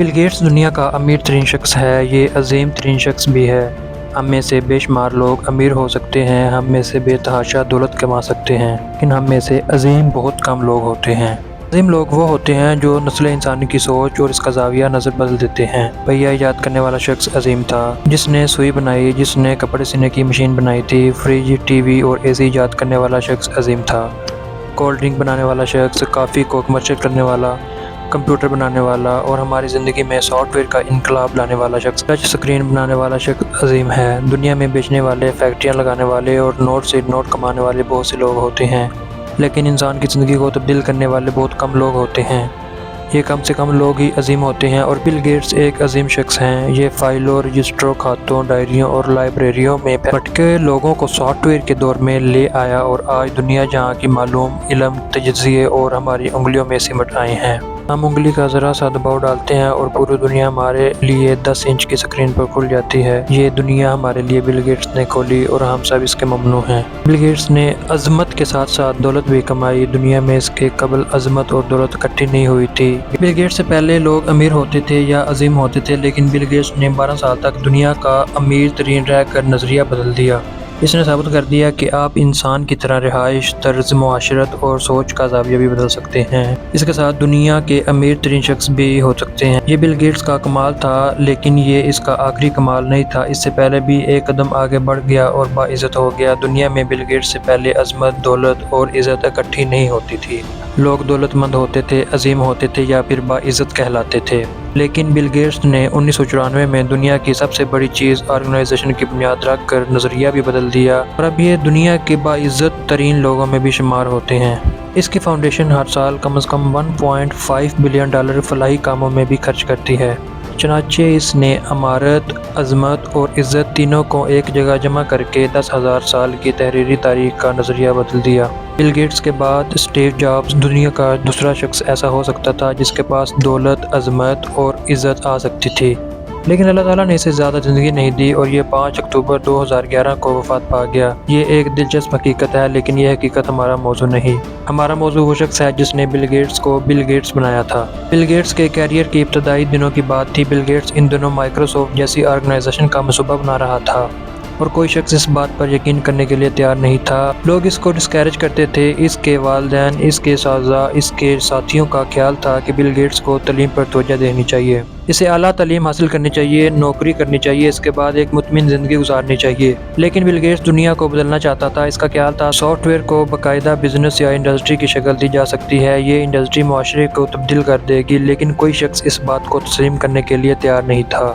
Bill Gates دنیا کا امیر ترین شخص ہے۔ یہ عظیم ترین شخص بھی ہے۔ ہم میں سے بے شمار لوگ امیر ہو سکتے ہیں، ہم میں سے بے تحاشا دولت کما سکتے ہیں، لیکن ہم میں سے عظیم بہت کم لوگ ہوتے ہیں۔ عظیم لوگ وہ ہوتے ہیں جو نسل انسانی کی سوچ اور اس کا زاویہ نظر بدل دیتے ہیں۔ پہیہ ایجاد کرنے والا شخص عظیم تھا، جس نے سوئی بنائی، جس نے کپڑے سینے کی مشین بنائی تھی۔ فریج، ٹی وی اور اے سی ایجاد کرنے والا شخص عظیم تھا۔ کولڈ ڈرنک بنانے والا شخص، کافی کو کمرشل کرنے والا، کمپیوٹر بنانے والا اور ہماری زندگی میں سافٹ ویئر کا انقلاب لانے والا شخص، ٹچ سکرین بنانے والا شخص عظیم ہے۔ دنیا میں بیچنے والے، فیکٹریاں لگانے والے اور نوٹ سے نوٹ کمانے والے بہت سے لوگ ہوتے ہیں، لیکن انسان کی زندگی کو تبدیل کرنے والے بہت کم لوگ ہوتے ہیں۔ یہ کم سے کم لوگ ہی عظیم ہوتے ہیں، اور بل گیٹس ایک عظیم شخص ہیں۔ یہ فائلوں، رجسٹروں، کھاتوں، ڈائریوں اور لائبریریوں میں بھٹکے لوگوں کو سافٹ ویئر کے دور میں لے آیا، اور آج دنیا جہاں کی معلوم، علم، تجزیے اور ہماری انگلیوں میں سمٹ آئے ہیں۔ ہم انگلی کا ذرا سا دباؤ ڈالتے ہیں اور پوری دنیا ہمارے لیے 10 انچ کی سکرین پر کھل جاتی ہے۔ یہ دنیا ہمارے لیے بل گیٹس نے کھولی اور ہم سب اس کے ممنوع ہیں۔ بل گیٹس نے عظمت کے ساتھ ساتھ دولت بھی کمائی۔ دنیا میں اس کے قبل عظمت اور دولت اکٹھی نہیں ہوئی تھی۔ بل گیٹس سے پہلے لوگ امیر ہوتے تھے یا عظیم ہوتے تھے، لیکن بل گیٹس نے 12 سال تک دنیا کا امیر ترین رہ کر نظریہ بدل دیا۔ اس نے ثابت کر دیا کہ آپ انسان کی طرح رہائش، طرز معاشرت اور سوچ کا زاویہ بھی بدل سکتے ہیں۔ اس کے ساتھ دنیا کے امیر ترین شخص بھی ہو سکتے ہیں۔ یہ بل گیٹس کا کمال تھا، لیکن یہ اس کا آخری کمال نہیں تھا۔ اس سے پہلے بھی ایک قدم آگے بڑھ گیا اور باعزت ہو گیا۔ دنیا میں بل گیٹس سے پہلے عظمت، دولت اور عزت اکٹھی نہیں ہوتی تھی۔ لوگ دولت مند ہوتے تھے، عظیم ہوتے تھے یا پھر باعزت کہلاتے تھے، لیکن بل گیٹس نے 1994 میں دنیا کی سب سے بڑی چیز آرگنائزیشن کی بنیاد رکھ کر نظریہ بھی بدل دیا، اور اب یہ دنیا کے باعزت ترین لوگوں میں بھی شمار ہوتے ہیں۔ اس کی فاؤنڈیشن ہر سال کم از کم $1.5 بلین فلاحی کاموں میں بھی خرچ کرتی ہے۔ چنانچہ اس نے امارت، عظمت اور عزت تینوں کو ایک جگہ جمع کر کے 10,000 سال کی تحریری تاریخ کا نظریہ بدل دیا۔ بل گیٹس کے بعد اسٹیو جابز دنیا کا دوسرا شخص ایسا ہو سکتا تھا جس کے پاس دولت، عظمت اور عزت آ سکتی تھی، لیکن اللہ تعالیٰ نے اسے زیادہ زندگی نہیں دی اور یہ 5 اکتوبر 2011 کو وفات پا گیا۔ یہ ایک دلچسپ حقیقت ہے، لیکن یہ حقیقت ہمارا موضوع نہیں۔ ہمارا موضوع وہ شخص ہے جس نے بل گیٹس کو بل گیٹس بنایا تھا۔ بل گیٹس کے کیریئر کی ابتدائی دنوں کی بات تھی۔ بل گیٹس ان دنوں مائیکروسافٹ جیسی آرگنائزیشن کا منصوبہ بنا رہا تھا، اور کوئی شخص اس بات پر یقین کرنے کے لیے تیار نہیں تھا۔ لوگ اس کو ڈسکریج کرتے تھے۔ اس کے والدین، اس کے اساتذہ، اس کے ساتھیوں کا خیال تھا کہ بل گیٹس کو تعلیم پر توجہ دینی چاہیے، اسے اعلیٰ تعلیم حاصل کرنی چاہیے، نوکری کرنی چاہیے، اس کے بعد ایک مطمئن زندگی گزارنی چاہیے۔ لیکن بل گیٹس دنیا کو بدلنا چاہتا تھا۔ اس کا خیال تھا سافٹ ویئر کو باقاعدہ بزنس یا انڈسٹری کی شکل دی جا سکتی ہے، یہ انڈسٹری معاشرے کو تبدیل کر دے گی، لیکن کوئی شخص اس بات کو تسلیم کرنے کے لیے تیار نہیں تھا۔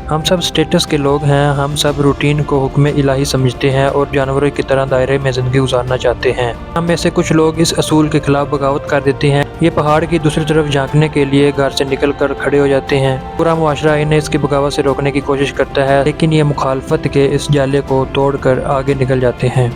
ہم سب اسٹیٹس کے لوگ ہیں، ہم سب روٹین کو حکم الہی سمجھتے ہیں اور جانوروں کی طرح دائرے میں زندگی گزارنا چاہتے ہیں۔ ہم میں سے کچھ لوگ اس اصول کے خلاف بغاوت کر دیتے ہیں۔ یہ پہاڑ کی دوسری طرف جھانکنے کے لیے گھر سے نکل کر کھڑے ہو جاتے ہیں۔ پورا معاشرہ انہیں اس کی بغاوت سے روکنے کی کوشش کرتا ہے، لیکن یہ مخالفت کے اس جالے کو توڑ کر آگے نکل جاتے ہیں۔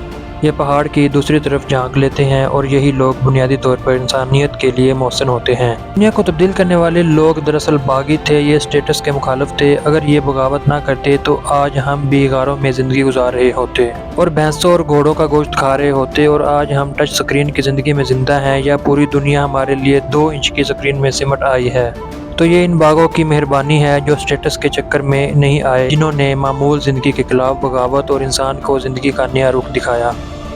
یہ پہاڑ کی دوسری طرف جھانک لیتے ہیں، اور یہی لوگ بنیادی طور پر انسانیت کے لیے محسن ہوتے ہیں۔ دنیا کو تبدیل کرنے والے لوگ دراصل باغی تھے، یہ اسٹیٹس کے مخالف تھے۔ اگر یہ بغاوت نہ کرتے تو آج ہم بھی غاروں میں زندگی گزار رہے ہوتے، اور بھینسوں اور گھوڑوں کا گوشت کھا رہے ہوتے، اور آج ہم ٹچ سکرین کی زندگی میں زندہ ہیں، یا پوری دنیا ہمارے لیے 2 انچ کی سکرین میں سمٹ آئی ہے۔ تو یہ ان باغوں کی مہربانی ہے جو اسٹیٹس کے چکر میں نہیں آئے، جنہوں نے معمول زندگی کے خلاف بغاوت اور انسان کو زندگی کا نیا رخ دکھایا۔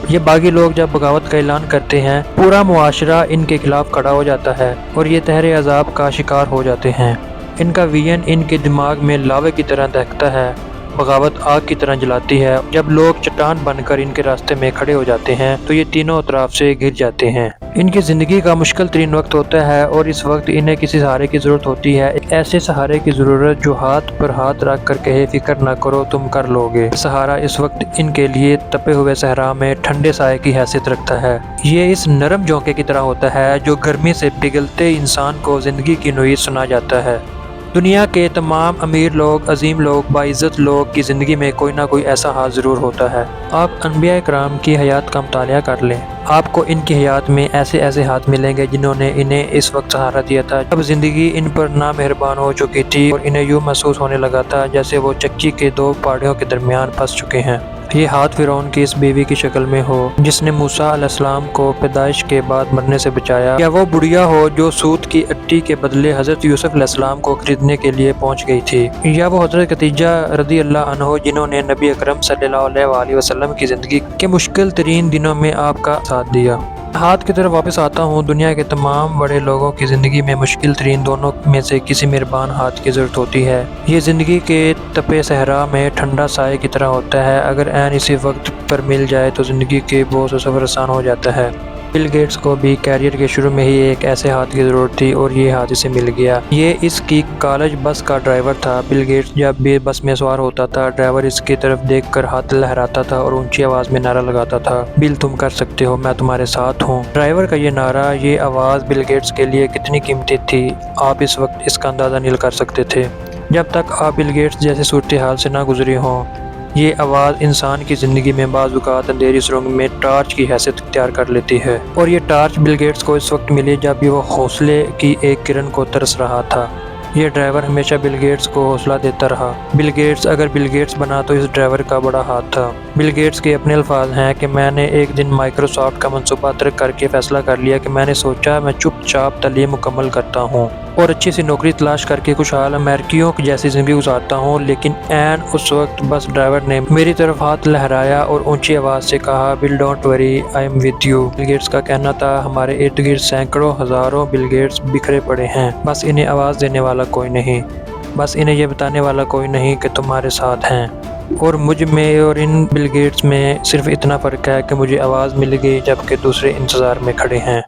یہ باغی لوگ جب بغاوت کا اعلان کرتے ہیں، پورا معاشرہ ان کے خلاف کھڑا ہو جاتا ہے، اور یہ تہرے عذاب کا شکار ہو جاتے ہیں۔ ان کا وین ان کے دماغ میں لاوے کی طرح دہکتا ہے، بغاوت آگ کی طرح جلاتی ہے۔ جب لوگ چٹان بن کر ان کے راستے میں کھڑے ہو جاتے ہیں تو یہ تینوں اطراف سے گر جاتے ہیں۔ ان کی زندگی کا مشکل ترین وقت ہوتا ہے، اور اس وقت انہیں کسی سہارے کی ضرورت ہوتی ہے، ایک ایسے سہارے کی ضرورت جو ہاتھ پر ہاتھ رکھ کر کہے فکر نہ کرو تم کر لو گے۔ سہارا اس وقت ان کے لیے تپے ہوئے صحرا میں ٹھنڈے سائے کی حیثیت رکھتا ہے۔ یہ اس نرم جھونکے کی طرح ہوتا ہے جو گرمی سے پگھلتے انسان کو زندگی کی نوید سنا جاتا ہے۔ دنیا کے تمام امیر لوگ، عظیم لوگ، باعزت لوگ کی زندگی میں کوئی نہ کوئی ایسا ہاتھ ضرور ہوتا ہے۔ آپ انبیاء کرام کی حیات کا مطالعہ کر لیں، آپ کو ان کی حیات میں ایسے ہاتھ ملیں گے جنہوں نے انہیں اس وقت سہارا دیا تھا جب زندگی ان پر نامہربان ہو چکی تھی، اور انہیں یوں محسوس ہونے لگا تھا جیسے وہ چکی کے 2 پہاڑیوں کے درمیان پھنس چکے ہیں۔ یہ ہاتھ فرعون کی اس بیوی کی شکل میں ہو جس نے موسیٰ علیہ السلام کو پیدائش کے بعد مرنے سے بچایا، یا وہ بڑھیا ہو جو سوت کی اٹی کے بدلے حضرت یوسف علیہ السلام کو خریدنے کے لیے پہنچ گئی تھی، یا وہ حضرت خدیجہ رضی اللہ عنہ جنہوں نے نبی اکرم صلی اللہ علیہ وآلہ وسلم کی زندگی کے مشکل ترین دنوں میں آپ کا ساتھ دیا۔ ہاتھ کی طرف واپس آتا ہوں۔ دنیا کے تمام بڑے لوگوں کی زندگی میں مشکل ترین دونوں میں سے کسی مہربان ہاتھ کی ضرورت ہوتی ہے۔ یہ زندگی کے تپے صحرا میں ٹھنڈا سائے کی طرح ہوتا ہے، اگر عین اسی وقت پر مل جائے تو زندگی کے بہت سے سفر آسان ہو جاتا ہے۔ بل گیٹس کو بھی کیریئر کے شروع میں ہی ایک ایسے ہاتھ کی ضرورت تھی اور یہ ہاتھ اسے مل گیا۔ یہ اس کی کالج بس کا ڈرائیور تھا۔ بل گیٹس جب بھی بس میں سوار ہوتا تھا، ڈرائیور اس کی طرف دیکھ کر ہاتھ لہراتا تھا اور اونچی آواز میں نعرہ لگاتا تھا، بل تم کر سکتے ہو، میں تمہارے ساتھ ہوں۔ ڈرائیور کا یہ نعرہ، یہ آواز بل گیٹس کے لیے کتنی قیمتی تھی، آپ اس وقت اس کا اندازہ نہیں کر سکتے تھے جب تک آپ بل گیٹس جیسے صورتحال سے نہ گزرے ہوں۔ یہ آواز انسان کی زندگی میں بعض اوقات اندھیری سرنگ میں ٹارچ کی حیثیت اختیار کر لیتی ہے، اور یہ ٹارچ بل گیٹس کو اس وقت ملی جب بھی وہ حوصلے کی ایک کرن کو ترس رہا تھا۔ یہ ڈرائیور ہمیشہ بل گیٹس کو حوصلہ دیتا رہا۔ بل گیٹس اگر بل گیٹس بنا تو اس ڈرائیور کا بڑا ہاتھ تھا۔ بل گیٹس کے اپنے الفاظ ہیں کہ میں نے ایک دن مائیکروسافٹ کا منصوبہ ترک کر کے فیصلہ کر لیا کہ میں نے سوچا میں چپ چاپ تعلیم مکمل کرتا ہوں اور اچھی سی نوکری تلاش کر کے خوشحال امریکیوں کی جیسی زندگی گزارتا ہوں، لیکن عین اس وقت بس ڈرائیور نے میری طرف ہاتھ لہرایا اور اونچی آواز سے کہا، Bill don't worry, I am with you. Bill Gates کا کہنا تھا، ہمارے ارد گرد سینکڑوں ہزاروں بل گیٹس بکھرے پڑے ہیں، بس انہیں آواز دینے والا کوئی نہیں، بس انہیں یہ بتانے والا کوئی نہیں کہ تمہارے ساتھ ہیں۔ اور مجھ میں اور ان بل گیٹس میں صرف اتنا فرق ہے کہ مجھے آواز مل گئی جبکہ دوسرے انتظار میں کھڑے ہیں۔